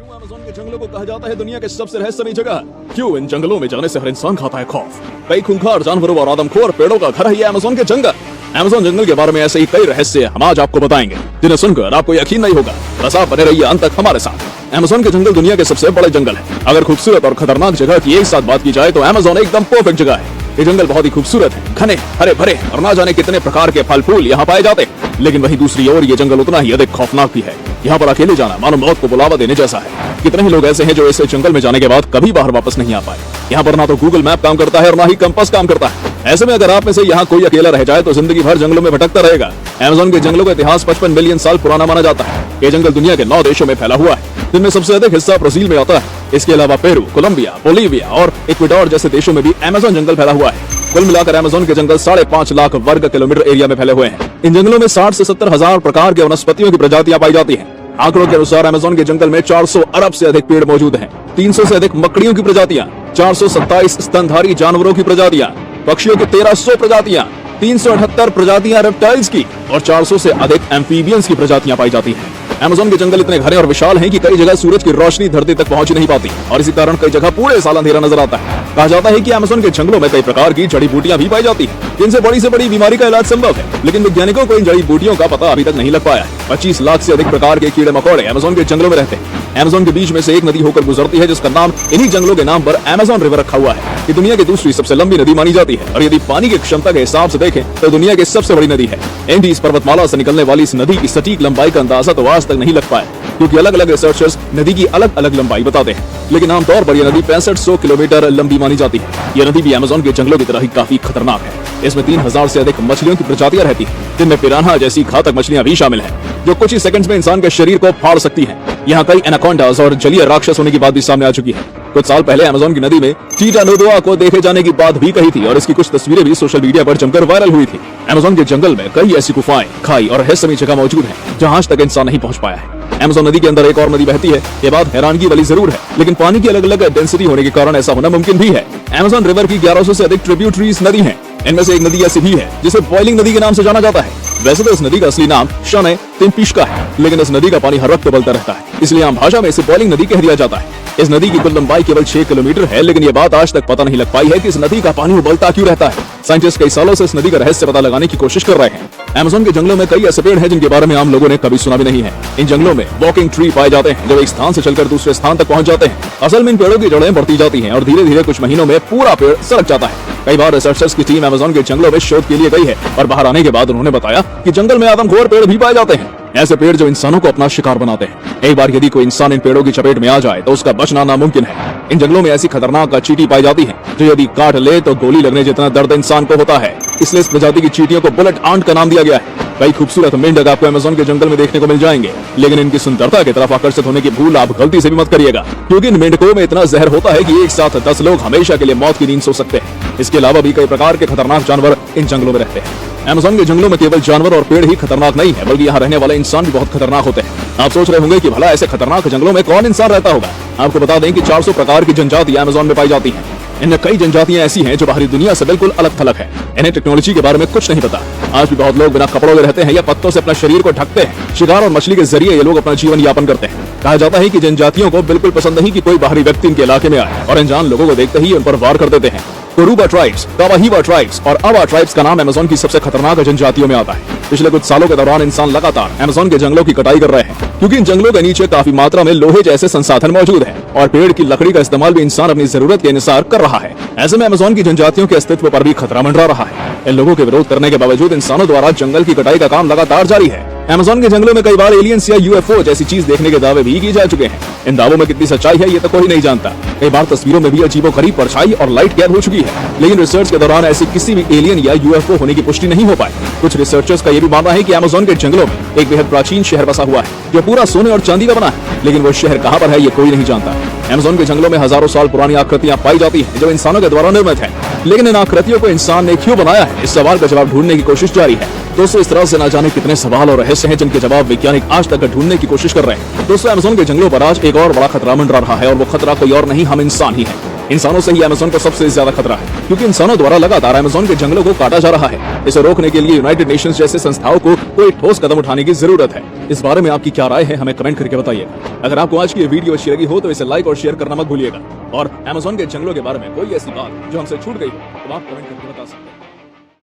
क्यों अमेज़न के जंगलों को कहा जाता है दुनिया के सबसे रहस्यमयी जगह? क्यों इन जंगलों में जाने से हर इंसान खाता है खौफ? कई खूंखार जानवरों और आदमखोर पेड़ों का घर है ये अमेज़न के जंगल। अमेज़न जंगल के बारे में ऐसे ही कई रहस्य हम आज आपको बताएंगे, जिन्हें सुनकर आपको यकीन नहीं होगा। बस आप बने रहिए अंत तक हमारे साथ। अमेज़न के जंगल दुनिया के सबसे बड़े जंगल है। अगर खूबसूरत और खतरनाक जगह की एक साथ बात की जाए तो अमेज़न एकदम परफेक्ट जगह है। ये जंगल बहुत ही खूबसूरत है, घने, हरे भरे और ना जाने कितने प्रकार के फल फूल यहाँ पाए जाते हैं। लेकिन वहीं दूसरी ओर ये जंगल उतना ही अधिक खौफनाक भी है। यहाँ पर अकेले जाना मानो मौत को बुलावा देने जैसा है। कितने ही लोग ऐसे हैं जो इस जंगल में जाने के बाद कभी बाहर वापस नहीं आ पाए। यहाँ पर ना तो गूगल मैप काम करता है और ना ही कंपास काम करता है। ऐसे में अगर आप में से यहाँ कोई अकेला रह जाए तो जिंदगी भर जंगलों में भटकता रहेगा। अमेज़न के जंगलों का इतिहास 55 मिलियन साल पुराना माना जाता है। ये जंगल दुनिया के 9 देशों में फैला हुआ है, जिनमें सबसे अधिक हिस्सा ब्राजील में आता है। इसके अलावा पेरू, कोलंबिया, बोलीविया और इक्वेडोर जैसे देशों में भी अमेज़न जंगल फैला हुआ है। कुल मिलाकर अमेज़न के जंगल 5.5 लाख वर्ग किलोमीटर एरिया में फैले हुए हैं। इन जंगलों में 60 से 70 हजार प्रकार के वनस्पतियों की प्रजातियां पाई जाती हैं। आंकड़ों के अनुसार अमेज़न के जंगल में 400 अरब से अधिक पेड़ मौजूद हैं, 300 से अधिक मकड़ियों की प्रजातियां, 427 स्तनधारी जानवरों की प्रजातियां, पक्षियों की 1300 प्रजातियां, 378 प्रजातियां रेप्टाइल्स की और 400 से अधिक एम्फीबियंस की प्रजातियां पाई जाती हैं। अमेज़न के जंगल इतने घने और विशाल हैं कि कई जगह सूरज की रोशनी धरती तक पहुंच नहीं पाती और इसी कारण कई जगह पूरे साल अंधेरा नजर आता है। कहा जाता है कि अमेज़न के जंगलों में कई प्रकार की जड़ी बूटियां भी पाई जाती हैं, जिनसे बड़ी से बड़ी बीमारी का इलाज संभव है। लेकिन वैज्ञानिकों को इन जड़ी बूटियों का पता अभी तक नहीं लग पाया है। 25 लाख से अधिक प्रकार के कीड़े मकोड़े अमेज़न के जंगलों में रहते हैं। अमेज़न के बीच में से एक नदी होकर गुजरती है, जिसका नाम इन्हीं जंगलों के नाम पर अमेज़न रिवर रखा हुआ है। ये दुनिया की दूसरी सबसे लंबी नदी मानी जाती है और यदि पानी की क्षमता के हिसाब से देखें तो दुनिया की सबसे बड़ी नदी है। एंडीज पर्वतमाला से निकलने वाली इस नदी की सटीक लंबाई का अंदाजा तो आज तक नहीं लग पाया, क्योंकि अलग अलग रिसर्चर्स नदी की अलग अलग लंबाई बताते हैं। लेकिन आमतौर पर यह नदी 6500 किलोमीटर लंबी मानी जाती है। यह नदी भी अमेज़न के जंगलों की तरह ही काफी खतरनाक है। इसमें 3000 से अधिक मछलियों की प्रजातियां रहती हैं, जिनमें पिरान्हा जैसी घातक मछलियां भी शामिल हैं, जो कुछ ही सेकंड्स में इंसान के शरीर को फाड़ सकती हैं। यहाँ कई एनाकोंडास और जलीय राक्षस होने की बात भी सामने आ चुकी है। कुछ साल पहले अमेज़न की नदी में टीटानोडोआ को देखे जाने की बात भी कही थी और इसकी कुछ तस्वीरें भी सोशल मीडिया पर जमकर वायरल हुई थी। अमेज़न के जंगल में कई ऐसी गुफाएं, खाई और रहस्यमयी जगह मौजूद हैं, जहां आज तक इंसान नहीं पहुंच पाया है। अमेज़न नदी के अंदर एक और नदी बहती है। ये बात हैरानगी वाली जरूर है, लेकिन पानी की अलग अलग डेंसिटी होने के कारण ऐसा होना मुमकिन भी है। अमेज़न रिवर की 1100 से अधिक ट्रिब्यूटरीज नदी हैं। इनमें से एक नदी ऐसी भी है जिसे बॉइलिंग नदी के नाम से जाना जाता है। वैसे तो इस नदी का असली नाम शने तिम्पिश्का है, लेकिन इस नदी का पानी हर वक्त उबलता रहता है, इसलिए आम भाषा में इसे बॉइलिंग नदी कह दिया जाता है। इस नदी की कुल लंबाई केवल 6 किलोमीटर है, लेकिन ये बात आज तक पता नहीं लग पाई है कि इस नदी का पानी उबलता क्यों रहता है। साइंटिस्ट कई सालों से इस नदी का रहस्य पता लगाने की कोशिश कर रहे हैं। अमेज़न के जंगलों में कई ऐसे पेड़ हैं जिनके बारे में आम लोगों ने कभी सुना भी नहीं है। इन जंगलों में वॉकिंग ट्री पाए जाते हैं, जो एक स्थान से चलकर दूसरे स्थान तक पहुंच जाते हैं। असल में इन पेड़ों की जड़ें बढ़ती जाती हैं और धीरे धीरे कुछ महीनों में पूरा पेड़ सरक जाता है। कई बार रिसर्चर्स की टीम अमेज़न के जंगलों में शोध के लिए गई है और बाहर आने के बाद उन्होंने बताया कि जंगल में आदमखोर पेड़ भी पाए जाते हैं, ऐसे पेड़ जो इंसानों को अपना शिकार बनाते हैं। एक बार यदि कोई इंसान इन पेड़ों की चपेट में आ जाए तो उसका बचना नामुमकिन है। इन जंगलों में ऐसी खतरनाक चींटी पाई जाती है जो यदि काट ले तो गोली लगने जितना दर्द इंसान को होता है, इसलिए इस प्रजाति की चींटियों को बुलेट आंट का नाम दिया गया है। कई खूबसूरत मेंढक आपको अमेज़न के जंगल में देखने को मिल जाएंगे, लेकिन इनकी सुंदरता की तरफ आकर्षित होने की भूल आप गलती से भी मत करिएगा, क्योंकि इन मेंढकों में इतना जहर होता है कि एक साथ 10 लोग हमेशा के लिए मौत की नींद सो सकते हैं। इसके अलावा भी कई प्रकार के खतरनाक जानवर इन जंगलों में रहते हैं। अमेज़न के जंगलों में केवल जानवर और पेड़ ही खतरनाक नहीं है, बल्कि यहाँ रहने वाले इंसान भी बहुत खतरनाक होते हैं। आप सोच रहे होंगे कि भला ऐसे खतरनाक जंगलों में कौन इंसान रहता होगा। आपको बता दें कि 400 प्रकार की जनजातियां अमेज़न में पाई जाती हैं। इनमें कई जनजातियां ऐसी हैं जो बाहरी दुनिया से बिल्कुल अलग थलग है। इन्हें टेक्नोलॉजी के बारे में कुछ नहीं पता। आज भी बहुत लोग बिना कपड़ों के रहते हैं या पत्तों से अपना शरीर को ढकते हैं। शिकार और मछली के जरिए ये लोग अपना जीवन यापन करते हैं। कहा जाता है कि जनजातियों को बिल्कुल पसंद नहीं कि कोई बाहरी व्यक्ति इनके इलाके में आए और अनजान लोगों को देखते ही उन पर वार कर देते हैं। कोरुबा ट्राइब्स, कावाहिवा ट्राइब्स और अवा ट्राइब्स का नाम अमेज़न की सबसे खतरनाक जनजातियों में आता है। पिछले कुछ सालों के दौरान इंसान लगातार अमेज़न के जंगलों की कटाई कर रहे हैं, क्योंकि इन जंगलों के नीचे काफी मात्रा में लोहे जैसे संसाधन मौजूद हैं और पेड़ की लकड़ी का इस्तेमाल भी इंसान अपनी जरूरत के अनुसार कर रहा है। ऐसे में अमेज़न की जनजातियों के अस्तित्व पर भी खतरा मंडरा रहा है। इन लोगों के विरोध करने के बावजूद इंसानों द्वारा जंगल की कटाई का काम लगातार जारी है। अमेज़न के जंगलों में कई बार एलियंस या यूएफओ जैसी चीज देखने के दावे भी किए जा चुके हैं। इन दावों में कितनी सच्चाई है ये तो कोई नहीं जानता। कई बार तस्वीरों में भी अजीबोगरीब परछाई और लाइट कैद हो चुकी है, लेकिन रिसर्च के दौरान ऐसी किसी भी एलियन या यूएफओ होने की पुष्टि नहीं हो पाई। कुछ रिसर्चर्स का ये भी मानना है कि अमेज़न के जंगलों में एक बेहद प्राचीन शहर बसा हुआ है, जो पूरा सोने और चांदी का बना है, लेकिन वो शहर कहाँ पर है ये कोई नहीं जानता। अमेज़न के जंगलों में हजारों साल पुरानी आकृतियां पाई जाती हैं जो इंसानों के द्वारा निर्मित है, लेकिन इन आकृतियों को इंसान ने क्यों बनाया है, इस सवाल का जवाब ढूंढने की कोशिश जारी है। दोस्तों, इस तरह से न जाने कितने सवाल और रहस्य हैं जिनके जवाब वैज्ञानिक आज तक ढूंढने की कोशिश कर रहे हैं। दोस्तों, अमेज़न के जंगलों पर आज एक और बड़ा खतरा मंडरा रहा है और वो खतरा कोई और नहीं, हम इंसान ही है। इंसानों से ही अमेज़न को सबसे ज्यादा खतरा है, क्योंकि इंसानों द्वारा लगातार अमेज़न के जंगलों को काटा जा रहा है। इसे रोकने के लिए यूनाइटेड नेशंस जैसे संस्थाओं को कोई ठोस कदम उठाने की जरूरत है। इस बारे में आपकी क्या राय है, हमें कमेंट करके बताइएगा। अगर आपको आज की ये वीडियो अच्छी लगी हो तो इसे लाइक और शेयर करना मत भूलिएगा। और अमेज़न के जंगलों के बारे में कोई ऐसी बात जो हमसे छूट गई हो तो आप कमेंट करके बता सकते हैं।